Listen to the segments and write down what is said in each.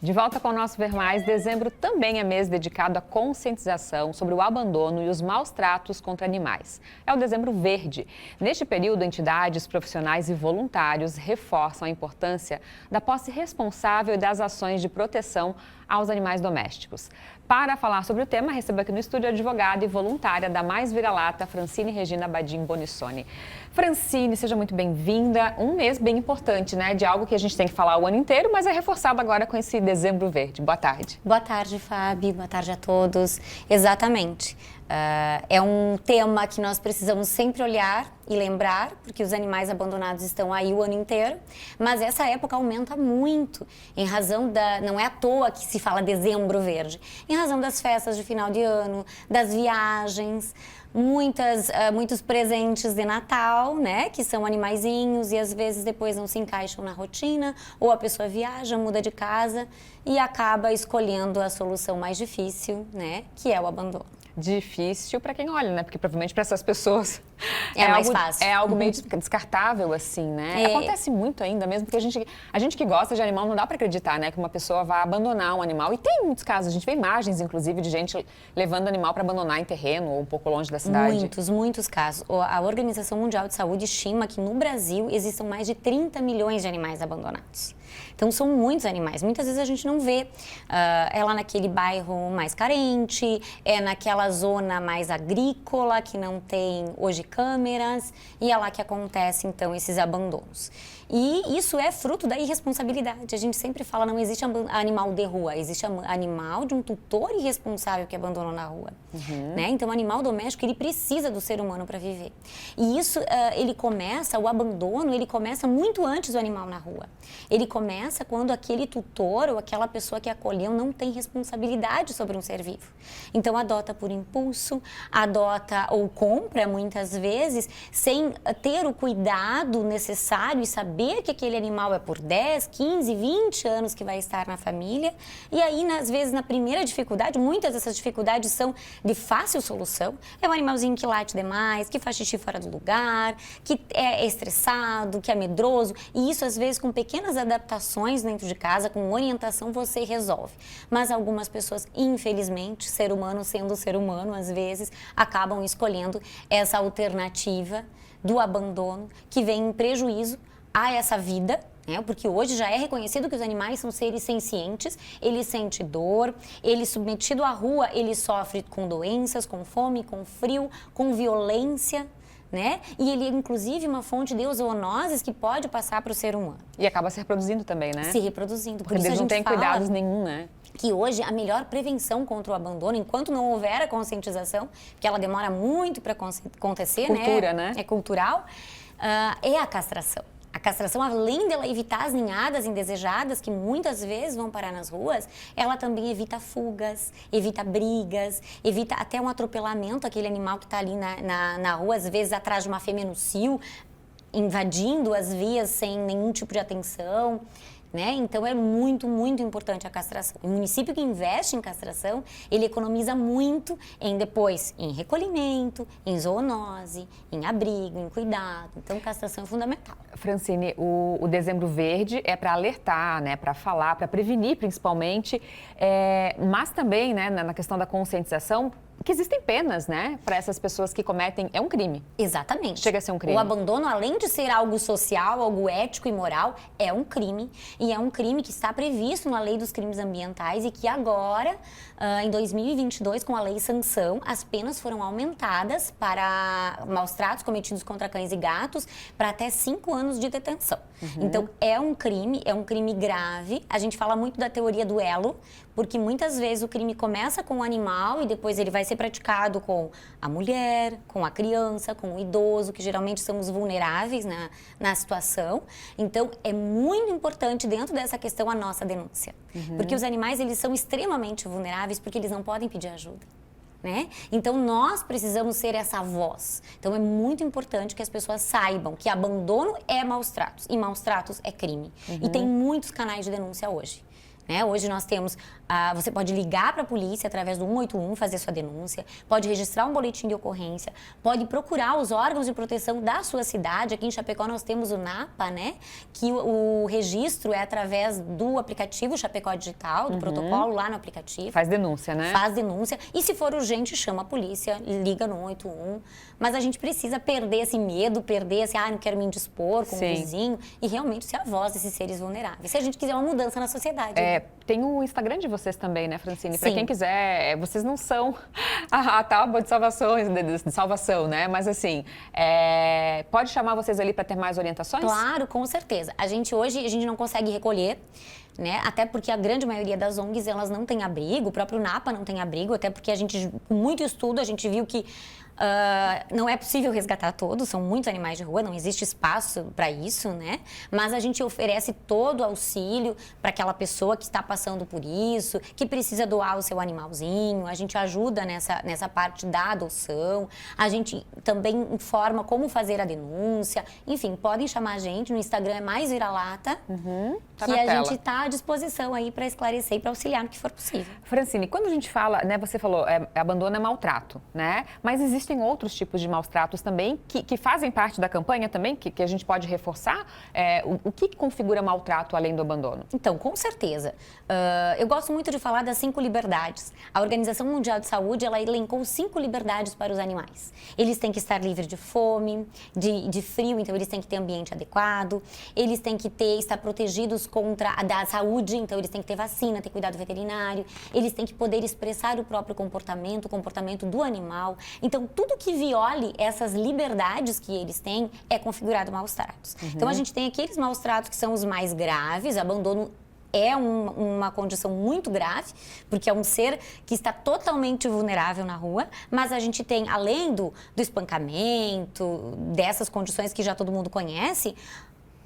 De volta com o nosso Ver Mais, dezembro também é mês dedicado à conscientização sobre o abandono e os maus tratos contra animais. É o Dezembro Verde. Neste período, entidades, profissionais e voluntários reforçam a importância da posse responsável e das ações de proteção aos animais domésticos. Para falar sobre o tema, recebo aqui no estúdio a advogada e voluntária da Mais Vira-Lata, Francine Regina Badim Bonissoni. Francine, seja muito bem-vinda. Um mês bem importante, né? De algo que a gente tem que falar o ano inteiro, mas é reforçado agora com esse Dezembro Verde. Boa tarde. Boa tarde, Fábio. Boa tarde a todos. Exatamente. É um tema que nós precisamos sempre olhar e lembrar, porque os animais abandonados estão aí o ano inteiro, mas essa época aumenta muito, em razão da... Não é à toa que se fala Dezembro Verde, em razão das festas de final de ano, das viagens, muitos presentes de Natal, né, que são animaizinhos e às vezes depois não se encaixam na rotina, ou a pessoa viaja, muda de casa e acaba escolhendo a solução mais difícil, né, que é o abandono. Difícil para quem olha, né? Porque provavelmente para essas pessoas é mais fácil. É algo meio descartável, assim, né? Acontece muito ainda, mesmo porque a gente que gosta de animal não dá para acreditar, né? Que uma pessoa vá abandonar um animal. E tem muitos casos, a gente vê imagens, inclusive, de gente levando animal para abandonar em terreno ou um pouco longe da cidade. Muitos casos. A Organização Mundial de Saúde estima que no Brasil existam mais de 30 milhões de animais abandonados. Então, são muitos animais. Muitas vezes a gente não vê. É lá naquele bairro mais carente, é naquela zona mais agrícola, que não tem hoje câmeras, e é lá que acontece, então, esses abandonos. E isso é fruto da irresponsabilidade. A gente sempre fala, não existe animal de rua, existe animal de um tutor irresponsável que abandonou na rua. Né? Então, o animal doméstico, ele precisa do ser humano para viver. E isso, o abandono, ele começa muito antes do animal na rua. Ele começa quando aquele tutor ou aquela pessoa que acolheu não tem responsabilidade sobre um ser vivo. Então, adota por impulso, adota ou compra, muitas vezes, sem ter o cuidado necessário e saber que aquele animal é por 10, 15, 20 anos que vai estar na família. E aí, às vezes, na primeira dificuldade, muitas dessas dificuldades são de fácil solução. É um animalzinho que late demais, que faz xixi fora do lugar, que é estressado, que é medroso. E isso, às vezes, com pequenas adaptações dentro de casa, com orientação, você resolve. Mas algumas pessoas, infelizmente, ser humano sendo ser humano, às vezes, acabam escolhendo essa alternativa do abandono, que vem em prejuízo a essa vida, né? Porque hoje já é reconhecido que os animais são seres sencientes, ele sente dor, ele submetido à rua, ele sofre com doenças, com fome, com frio, com violência, né? E ele é, inclusive, uma fonte de zoonoses que pode passar para o ser humano. E acaba se reproduzindo também, né? Se reproduzindo. Porque eles não têm cuidados nenhum, né? Que hoje a melhor prevenção contra o abandono, enquanto não houver a conscientização, que ela demora muito para acontecer, cultura, né? É cultural, é a castração. A castração, além dela evitar as ninhadas indesejadas, que muitas vezes vão parar nas ruas, ela também evita fugas, evita brigas, evita até um atropelamento, aquele animal que está ali na rua, às vezes atrás de uma fêmea no cio, invadindo as vias sem nenhum tipo de atenção. Né? Então, é muito, muito importante a castração. O município que investe em castração, ele economiza muito em recolhimento, em zoonose, em abrigo, em cuidado. Então, castração é fundamental. Francine, o Dezembro Verde é para alertar, né? Para falar, para prevenir principalmente, mas também, né, na questão da conscientização, que existem penas, né, para essas pessoas que cometem... É um crime. Exatamente. Chega a ser um crime. O abandono, além de ser algo social, algo ético e moral, é um crime. E é um crime que está previsto na Lei dos Crimes Ambientais e que agora, em 2022, com a Lei Sanção, as penas foram aumentadas para maus tratos cometidos contra cães e gatos para até 5 anos de detenção. Então, é um crime grave. A gente fala muito da teoria do elo, porque muitas vezes o crime começa com o animal e depois ele vai ser praticado com a mulher, com a criança, com o idoso, que geralmente são os vulneráveis na situação. Então, é muito importante dentro dessa questão a nossa denúncia. Porque os animais, eles são extremamente vulneráveis porque eles não podem pedir ajuda. Né? Então, nós precisamos ser essa voz. Então, é muito importante que as pessoas saibam que abandono é maus tratos e maus tratos é crime. E tem muitos canais de denúncia hoje. Né? Hoje nós temos, você pode ligar para a polícia através do 181, fazer sua denúncia, pode registrar um boletim de ocorrência, pode procurar os órgãos de proteção da sua cidade. Aqui em Chapecó nós temos o NAPA, né? Que o registro é através do aplicativo Chapecó Digital, do protocolo lá no aplicativo. Faz denúncia, né? Faz denúncia. E se for urgente, chama a polícia, liga no 181. Mas a gente precisa perder esse medo, perder esse, não quero me indispor com o vizinho, e realmente ser a voz desses seres vulneráveis. Se a gente quiser uma mudança na sociedade. Tem o Instagram de vocês também, né, Francine? Para Sim. quem quiser, vocês não são a tábua de salvação, né? Mas assim, pode chamar vocês ali para ter mais orientações? Claro, com certeza. Hoje a gente não consegue recolher, né? Até porque a grande maioria das ONGs, elas não tem abrigo, o próprio NAPA não tem abrigo, até porque a gente, com muito estudo, a gente viu que não é possível resgatar todos, são muitos animais de rua, não existe espaço para isso, né? Mas a gente oferece todo o auxílio para aquela pessoa que está passando por isso, que precisa doar o seu animalzinho, a gente ajuda nessa parte da adoção, a gente também informa como fazer a denúncia, enfim, podem chamar a gente, no Instagram é Mais Vira-Lata, Tá que na a tela. gente está à disposição aí para esclarecer e para auxiliar no que for possível. Francine, quando a gente fala, né, você falou, abandono é maltrato, né? Mas existem outros tipos de maus tratos também que fazem parte da campanha também, que a gente pode reforçar? O que configura maltrato além do abandono? Então, com certeza. Eu gosto muito de falar das 5 liberdades. A Organização Mundial de Saúde, ela elencou 5 liberdades para os animais. Eles têm que estar livres de fome, de frio, então eles têm que ter ambiente adequado, eles têm que estar protegidos contra a da saúde, então eles têm que ter vacina, ter cuidado veterinário, eles têm que poder expressar o próprio comportamento, o comportamento do animal. Então, tudo que viole essas liberdades que eles têm é configurado maus tratos. Então, a gente tem aqueles maus tratos que são os mais graves, abandono é uma condição muito grave, porque é um ser que está totalmente vulnerável na rua, mas a gente tem, além do espancamento, dessas condições que já todo mundo conhece,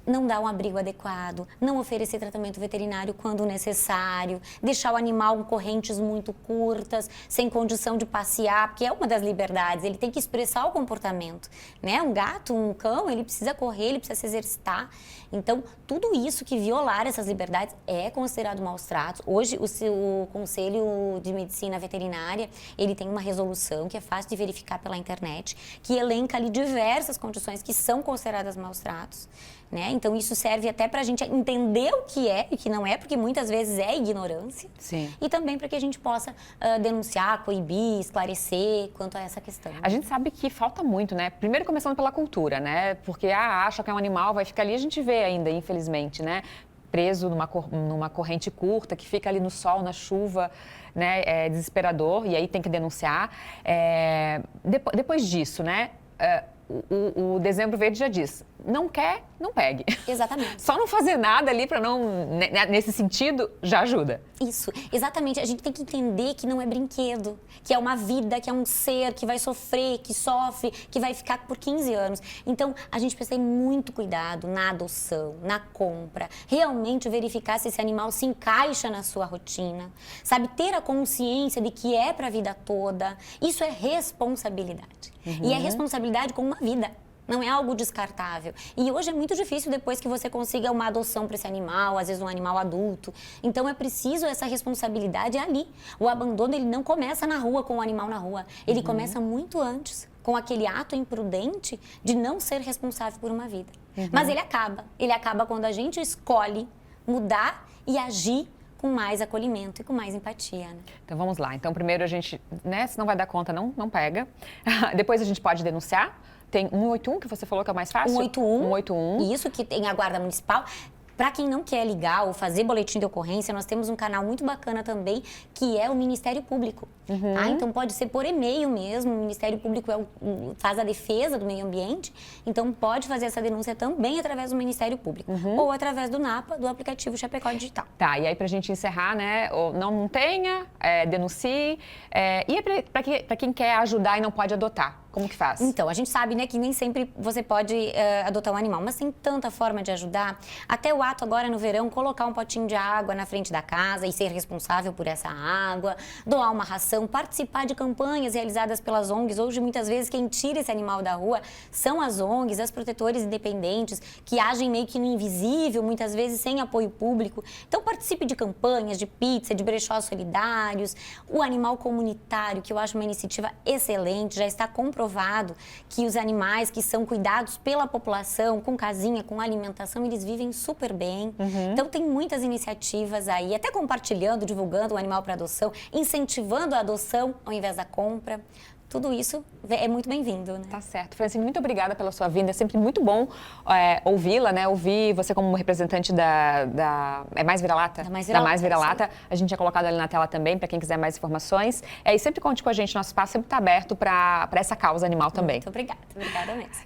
não dar um abrigo adequado, não oferecer tratamento veterinário quando necessário, deixar o animal com correntes muito curtas, sem condição de passear, porque é uma das liberdades, ele tem que expressar o comportamento, né? Um gato, um cão, ele precisa correr, ele precisa se exercitar. Então, tudo isso que violar essas liberdades é considerado maus tratos. Hoje, o Conselho de Medicina Veterinária, ele tem uma resolução que é fácil de verificar pela internet, que elenca ali diversas condições que são consideradas maus tratos. Né? Então, isso serve até para a gente entender o que é e o que não é, porque muitas vezes é ignorância. Sim. E também para que a gente possa denunciar, coibir, esclarecer quanto a essa questão. A gente sabe que falta muito, né? Primeiro começando pela cultura, né? Porque acha que é um animal, vai ficar ali, a gente vê ainda, infelizmente, né? Preso numa corrente curta, que fica ali no sol, na chuva, né? É desesperador, e aí tem que denunciar. Depois disso, né? O Dezembro Verde já diz, não quer, não pegue. Exatamente. Só não fazer nada ali para não, nesse sentido, já ajuda. Isso, exatamente. A gente tem que entender que não é brinquedo, que é uma vida, que é um ser que vai sofrer, que sofre, que vai ficar por 15 anos. Então, a gente precisa ter muito cuidado na adoção, na compra, realmente verificar se esse animal se encaixa na sua rotina, sabe? Ter a consciência de que é para a vida toda. Isso é responsabilidade. E é responsabilidade com uma vida. Não é algo descartável. E hoje é muito difícil depois que você consiga uma adoção para esse animal, às vezes um animal adulto. Então é preciso essa responsabilidade ali. O abandono, ele não começa na rua com o animal na rua. Ele começa muito antes, com aquele ato imprudente de não ser responsável por uma vida. Mas ele acaba. Ele acaba quando a gente escolhe mudar e agir com mais acolhimento e com mais empatia, né? Então vamos lá. Então primeiro a gente, né, se não vai dar conta, não pega. Depois a gente pode denunciar. Tem 181, que você falou que é o mais fácil? 181. Isso, que tem a Guarda Municipal. Para quem não quer ligar ou fazer boletim de ocorrência, nós temos um canal muito bacana também, que é o Ministério Público. Tá? Então, pode ser por e-mail mesmo. O Ministério Público faz a defesa do meio ambiente. Então, pode fazer essa denúncia também através do Ministério Público. Ou através do NAPA, do aplicativo Chapecó Digital. Tá, e aí pra gente encerrar, né? Não tenha, denuncie. E para quem quer ajudar e não pode adotar? Como que faz? Então, a gente sabe, né, que nem sempre você pode adotar um animal, mas tem tanta forma de ajudar. Até o ato agora no verão, colocar um potinho de água na frente da casa e ser responsável por essa água, doar uma ração, participar de campanhas realizadas pelas ONGs. Hoje, muitas vezes, quem tira esse animal da rua são as ONGs, as protetores independentes, que agem meio que no invisível, muitas vezes sem apoio público. Então, participe de campanhas, de pizza, de brechós solidários, o animal comunitário, que eu acho uma iniciativa excelente, já está comprovado que os animais que são cuidados pela população, com casinha, com alimentação, eles vivem super bem. Então, tem muitas iniciativas aí, até compartilhando, divulgando o animal para adoção, incentivando a adoção ao invés da compra. Tudo isso é muito bem-vindo, né? Tá certo. Francine, muito obrigada pela sua vinda. É sempre muito bom ouvi-la, né? Ouvir você como representante da É Mais Vira-Lata? Da Mais Vira-Lata. Da Mais Vira-Lata. A gente tinha colocado ali na tela também, para quem quiser mais informações. E sempre conte com a gente, nosso espaço sempre está aberto para essa causa animal também. Muito obrigada mesmo.